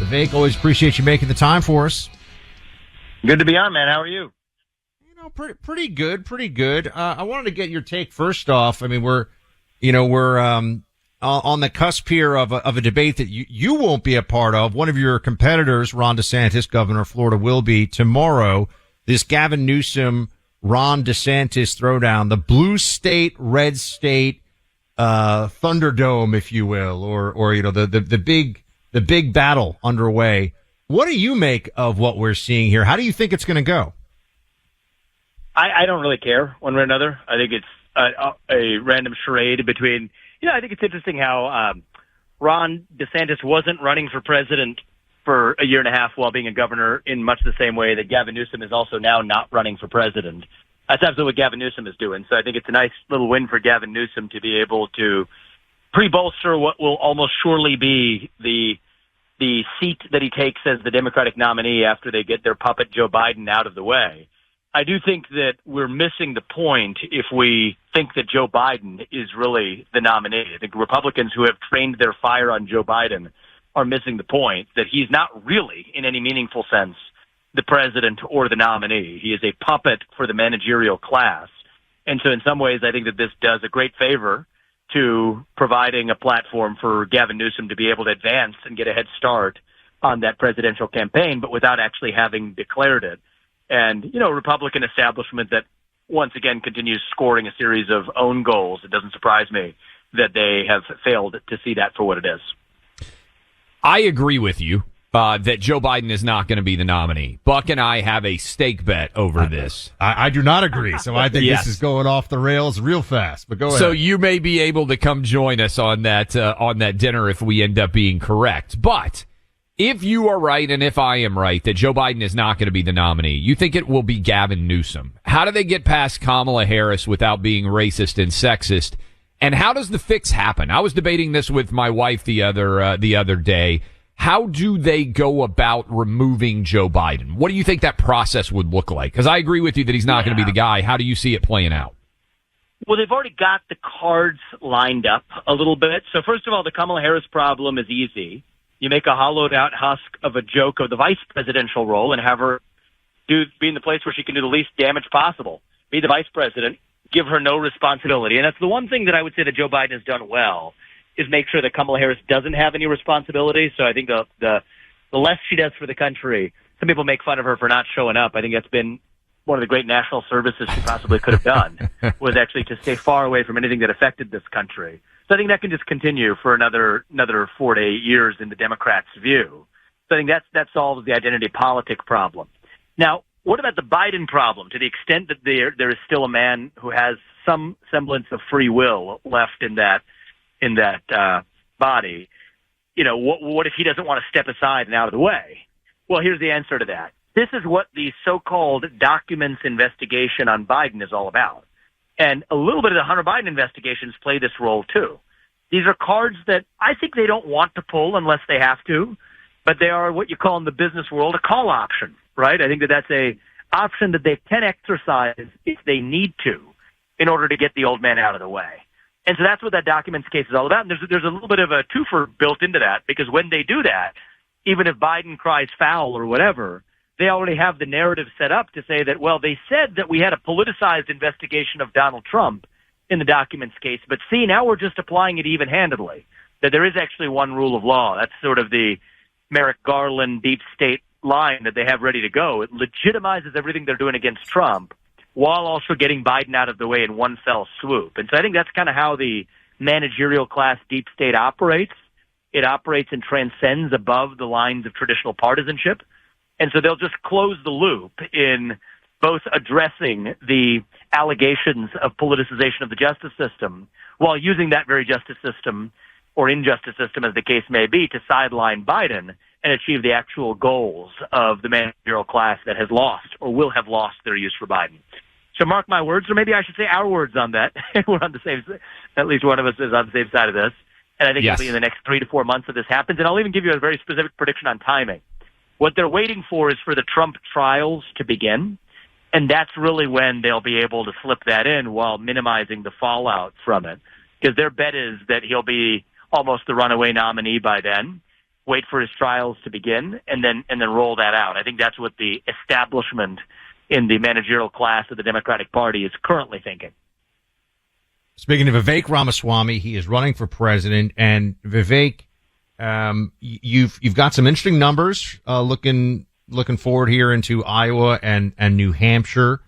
Vivek, always appreciate you making the time for us. Good to be on, man. How are you? You know, pretty good. I wanted to get your take first off. I mean, we're on the cusp here of a debate that you won't be a part of. One of your competitors, Ron DeSantis, governor of Florida, will be tomorrow. This Gavin Newsom, Ron DeSantis throwdown, the blue state, red state, Thunderdome, if you will, or the big battle underway. What do you make of what we're seeing here? How do you think it's going to go? I don't really care one way or another. I think it's a random charade between, I think it's interesting how Ron DeSantis wasn't running for president for a year and a half while being a governor in much the same way that Gavin Newsom is also now not running for president. That's absolutely what Gavin Newsom is doing. So I think it's a nice little win for Gavin Newsom to be able to pre-bolster what will almost surely be the seat that he takes as the Democratic nominee after they get their puppet Joe Biden out of the way. I do think that we're missing the point if we think that Joe Biden is really the nominee. I think Republicans who have trained their fire on Joe Biden are missing the point that he's not really, in any meaningful sense, the president or the nominee. He is a puppet for the managerial class. And so in some ways, I think that this does a great favor to providing a platform for Gavin Newsom to be able to advance and get a head start on that presidential campaign, but without actually having declared it. And, Republican establishment that once again continues scoring a series of own goals. It doesn't surprise me that they have failed to see that for what it is. I agree with you that Joe Biden is not going to be the nominee. Buck and I have a stake bet over this. I do not agree, so I think Yes. This is going off the rails real fast. But go ahead. So you may be able to come join us on that dinner if we end up being correct. But if you are right and if I am right that Joe Biden is not going to be the nominee, you think it will be Gavin Newsom. How do they get past Kamala Harris without being racist and sexist? And how does the fix happen? I was debating this with my wife the other day. How do they go about removing Joe Biden? What do you think that process would look like? Because I agree with you that he's not going to be the guy. How do you see it playing out? Well, they've already got the cards lined up a little bit. So first of all, the Kamala Harris problem is easy. You make a hollowed-out husk of a joke of the vice presidential role and have her be in the place where she can do the least damage possible. Be the vice president, give her no responsibility. And that's the one thing that I would say that Joe Biden has done well, is make sure that Kamala Harris doesn't have any responsibility. So I think the less she does for the country, some people make fun of her for not showing up. I think that's been one of the great national services she possibly could have done, was actually to stay far away from anything that affected this country. So I think that can just continue for another 4 to 8 years in the Democrats' view. So I think that solves the identity politic problem. Now, what about the Biden problem? To the extent that there is still a man who has some semblance of free will left in that body, what if he doesn't want to step aside and out of the way? Well, here's the answer to that. This is what the so-called documents investigation on Biden is all about. And a little bit of the Hunter Biden investigations play this role too. These are cards that I think they don't want to pull unless they have to, but they are what you call in the business world a call option, right? I think that that's a option that they can exercise if they need to in order to get the old man out of the way. And so that's what that documents case is all about. And there's a little bit of a twofer built into that, because when they do that, even if Biden cries foul or whatever, they already have the narrative set up to say that, well, they said that we had a politicized investigation of Donald Trump in the documents case, but see, now we're just applying it even-handedly, that there is actually one rule of law. That's sort of the Merrick Garland deep state line that they have ready to go. It legitimizes everything they're doing against Trump while also getting Biden out of the way in one fell swoop. And so I think that's kind of how the managerial class deep state operates. It operates and transcends above the lines of traditional partisanship. And so they'll just close the loop in both addressing the allegations of politicization of the justice system while using that very justice system or injustice system, as the case may be, to sideline Biden and achieve the actual goals of the managerial class that has lost or will have lost their use for Biden. So mark my words, or maybe I should say our words on that. We're on the same, at least one of us is on the same side of this. And I think it'll be in the next 3 to 4 months that this happens. And I'll even give you a very specific prediction on timing. What they're waiting for is for the Trump trials to begin. And that's really when they'll be able to slip that in while minimizing the fallout from it. Because their bet is that he'll be almost the runaway nominee by then. wait for his trials to begin, and then roll that out. I think that's what the establishment in the managerial class of the Democratic Party is currently thinking. Speaking of Vivek Ramaswamy, he is running for president, and Vivek, you've got some interesting numbers looking forward here into Iowa and New Hampshire.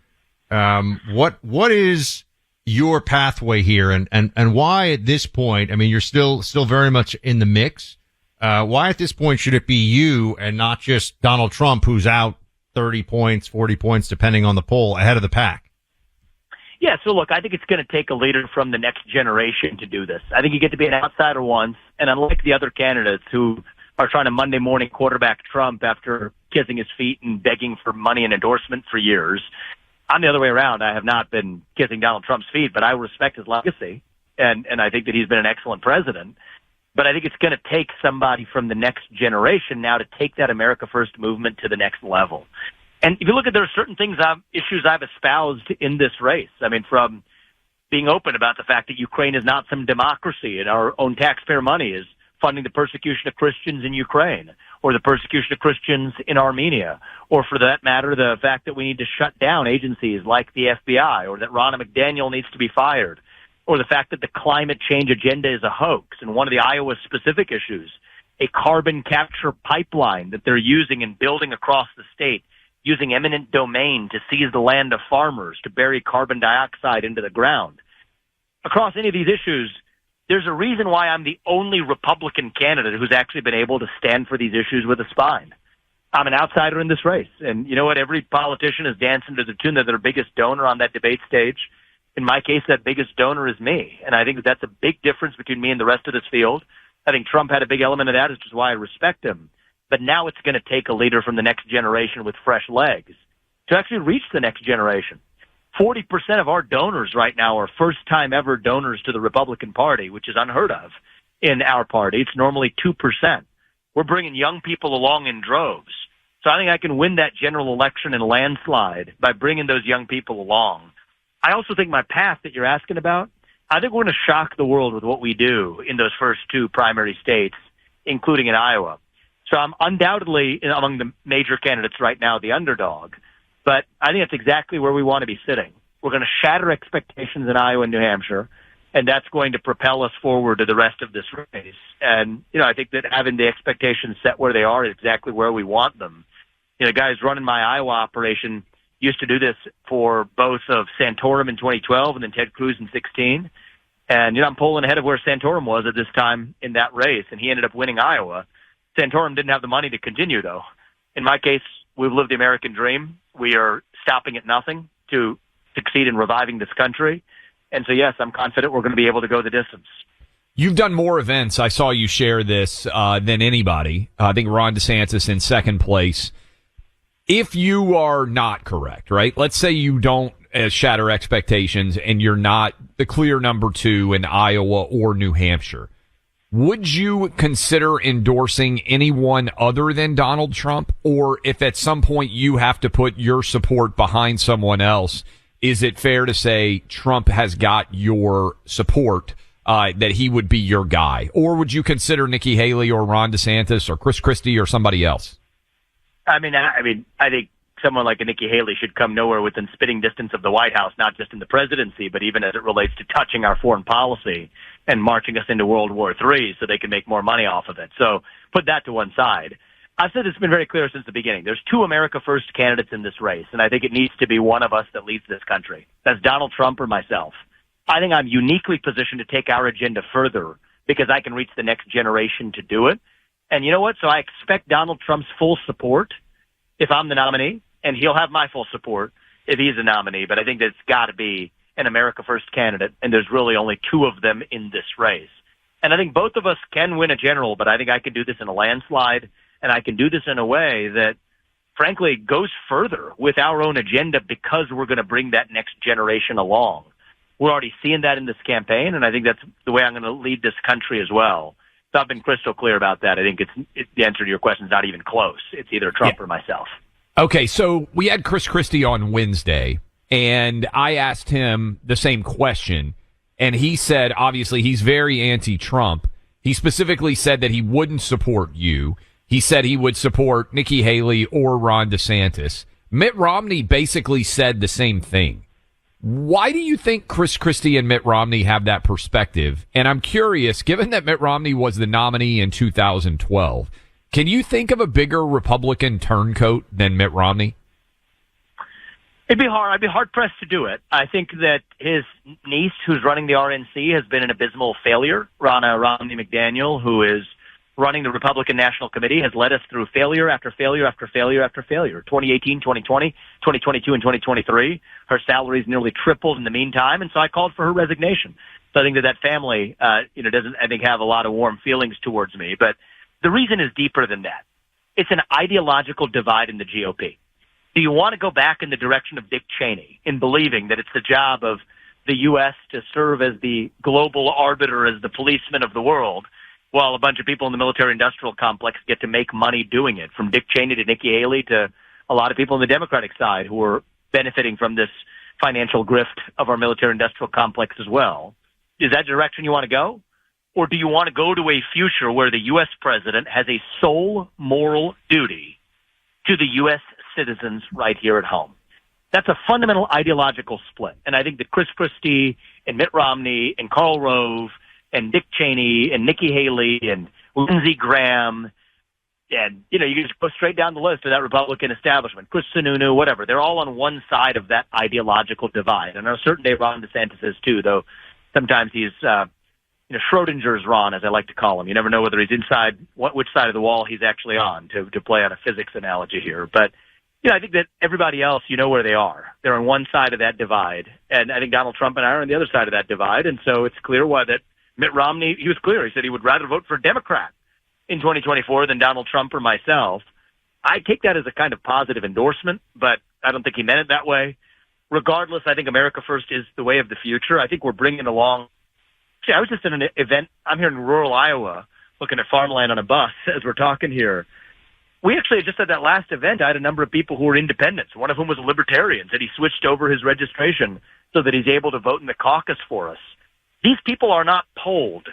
What is your pathway here, and why at this point? I mean, you're still very much in the mix. Why at this point should it be you and not just Donald Trump, who's out 30 points, 40 points, depending on the poll, ahead of the pack? Yeah, so look, I think it's going to take a leader from the next generation to do this. I think you get to be an outsider once, and unlike the other candidates who are trying to Monday morning quarterback Trump after kissing his feet and begging for money and endorsement for years, I'm the other way around. I have not been kissing Donald Trump's feet, but I respect his legacy, and I think that he's been an excellent president. But I think it's going to take somebody from the next generation now to take that America First movement to the next level. And if you look at, there are certain issues I've espoused in this race. I mean, from being open about the fact that Ukraine is not some democracy and our own taxpayer money is funding the persecution of Christians in Ukraine or the persecution of Christians in Armenia, or for that matter, the fact that we need to shut down agencies like the FBI, or that Ronna McDaniel needs to be fired, or the fact that the climate change agenda is a hoax. And one of the Iowa specific issues, a carbon capture pipeline that they're using and building across the state, using eminent domain to seize the land of farmers, to bury carbon dioxide into the ground. Across any of these issues, there's a reason why I'm the only Republican candidate who's actually been able to stand for these issues with a spine. I'm an outsider in this race. And you know what? Every politician is dancing to the tune of their biggest donor on that debate stage. In my case, that biggest donor is me. And I think that's a big difference between me and the rest of this field. I think Trump had a big element of that, which is why I respect him. But now it's going to take a leader from the next generation with fresh legs to actually reach the next generation. 40% of our donors right now are first-time ever donors to the Republican Party, which is unheard of in our party. It's normally 2%. We're bringing young people along in droves. So I think I can win that general election in a landslide by bringing those young people along. I also think my path that you're asking about, I think we're going to shock the world with what we do in those first two primary states, including in Iowa. So I'm undoubtedly, among the major candidates right now, the underdog. But I think that's exactly where we want to be sitting. We're going to shatter expectations in Iowa and New Hampshire, and that's going to propel us forward to the rest of this race. And, I think that having the expectations set where they are is exactly where we want them. The guy who's running my Iowa operation used to do this for both of Santorum in 2012 and then Ted Cruz in 2016. And, I'm pulling ahead of where Santorum was at this time in that race, and he ended up winning Iowa. Santorum didn't have the money to continue, though. In my case, we've lived the American dream. We are stopping at nothing to succeed in reviving this country. And so, yes, I'm confident we're going to be able to go the distance. You've done more events. I saw you share this than anybody. I think Ron DeSantis in second place. If you are not correct, right? Let's say you don't shatter expectations and you're not the clear number 2 in Iowa or New Hampshire. Would you consider endorsing anyone other than Donald Trump? Or if at some point you have to put your support behind someone else, is it fair to say Trump has got your support, that he would be your guy? Or would you consider Nikki Haley or Ron DeSantis or Chris Christie or somebody else? I think someone like a Nikki Haley should come nowhere within spitting distance of the White House, not just in the presidency, but even as it relates to touching our foreign policy and marching us into World War III so they can make more money off of it. So put that to one side. I've said it's been very clear since the beginning. There's 2 America First candidates in this race, and I think it needs to be one of us that leads this country. That's Donald Trump or myself. I think I'm uniquely positioned to take our agenda further because I can reach the next generation to do it. And you know what? So I expect Donald Trump's full support if I'm the nominee, and he'll have my full support if he's a nominee. But I think that it's got to be an America First candidate, and there's really only 2 of them in this race. And I think both of us can win a general, but I think I can do this in a landslide, and I can do this in a way that, frankly, goes further with our own agenda because we're going to bring that next generation along. We're already seeing that in this campaign, and I think that's the way I'm going to lead this country as well. So I've been crystal clear about that. I think the answer to your question is not even close. It's either Trump or myself. Okay, so we had Chris Christie on Wednesday, and I asked him the same question, and he said, obviously, he's very anti-Trump. He specifically said that he wouldn't support you. He said he would support Nikki Haley or Ron DeSantis. Mitt Romney basically said the same thing. Why do you think Christie and Mitt Romney have that perspective? And I'm curious, given that Mitt Romney was the nominee in 2012, can you think of a bigger Republican turncoat than Mitt Romney? It'd be hard. I'd be hard pressed to do it. I think that his niece, who's running the RNC, has been an abysmal failure. Romney McDaniel, who is running the Republican National Committee, has led us through failure after failure after failure after failure. 2018, 2020, 2022, and 2023. Her salary's nearly tripled in the meantime, and so I called for her resignation. So I think that family, doesn't, I think, have a lot of warm feelings towards me. But the reason is deeper than that. It's an ideological divide in the GOP. Do you want to go back in the direction of Dick Cheney in believing that it's the job of the U.S. to serve as the global arbiter, as the policeman of the world, while a bunch of people in the military-industrial complex get to make money doing it, from Dick Cheney to Nikki Haley to a lot of people on the Democratic side who are benefiting from this financial grift of our military-industrial complex as well? Is that direction you want to go? Or do you want to go to a future where the U.S. president has a sole moral duty to the U.S. citizens right here at home? That's a fundamental ideological split. And I think that Chris Christie and Mitt Romney and Karl Rove and Dick Cheney and Nikki Haley and Lindsey Graham and, you can just go straight down the list of that Republican establishment, Chris Sununu, whatever. They're all on one side of that ideological divide. And on a certain day, Ron DeSantis is too, though sometimes he's, Schrodinger's Ron, as I like to call him. You never know whether he's inside, which side of the wall he's actually on, to play on a physics analogy here. But, I think that everybody else, where they are. They're on one side of that divide. And I think Donald Trump and I are on the other side of that divide. And so it's clear why that Mitt Romney, he was clear. He said he would rather vote for a Democrat in 2024 than Donald Trump or myself. I take that as a kind of positive endorsement, but I don't think he meant it that way. Regardless, I think America First is the way of the future. I think we're bringing along. I was just at an event. I'm here in rural Iowa looking at farmland on a bus as we're talking here. We actually just at that last event, I had a number of people who were independents, one of whom was a libertarian, said he switched over his registration so that he's able to vote in the caucus for us. These people are not polled.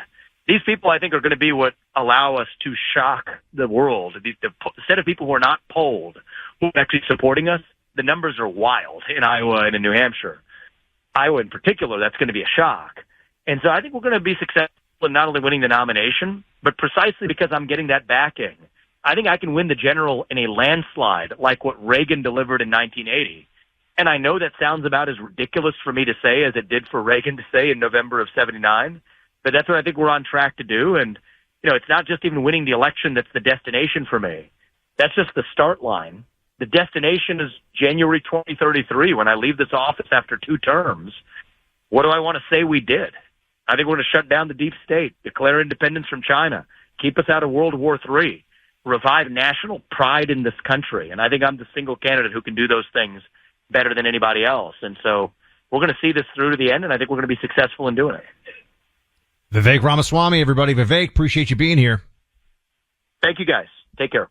These people, I think, are going to be what allow us to shock the world. The set of people who are not polled, who are actually supporting us, the numbers are wild in Iowa and in New Hampshire. Iowa in particular, that's going to be a shock. And so I think we're going to be successful in not only winning the nomination, but precisely because I'm getting that backing. I think I can win the general in a landslide like what Reagan delivered in 1980. And I know that sounds about as ridiculous for me to say as it did for Reagan to say in November of 79, but that's what I think we're on track to do. And, it's not just even winning the election that's the destination for me. That's just the start line. The destination is January 2033 when I leave this office after 2 terms. What do I want to say we did? I think we're going to shut down the deep state, declare independence from China, keep us out of World War III, revive national pride in this country. And I think I'm the single candidate who can do those things better than anybody else. And so we're going to see this through to the end, and I think we're going to be successful in doing it. Vivek Ramaswamy, everybody. Vivek, appreciate you being here. Thank you, guys. Take care.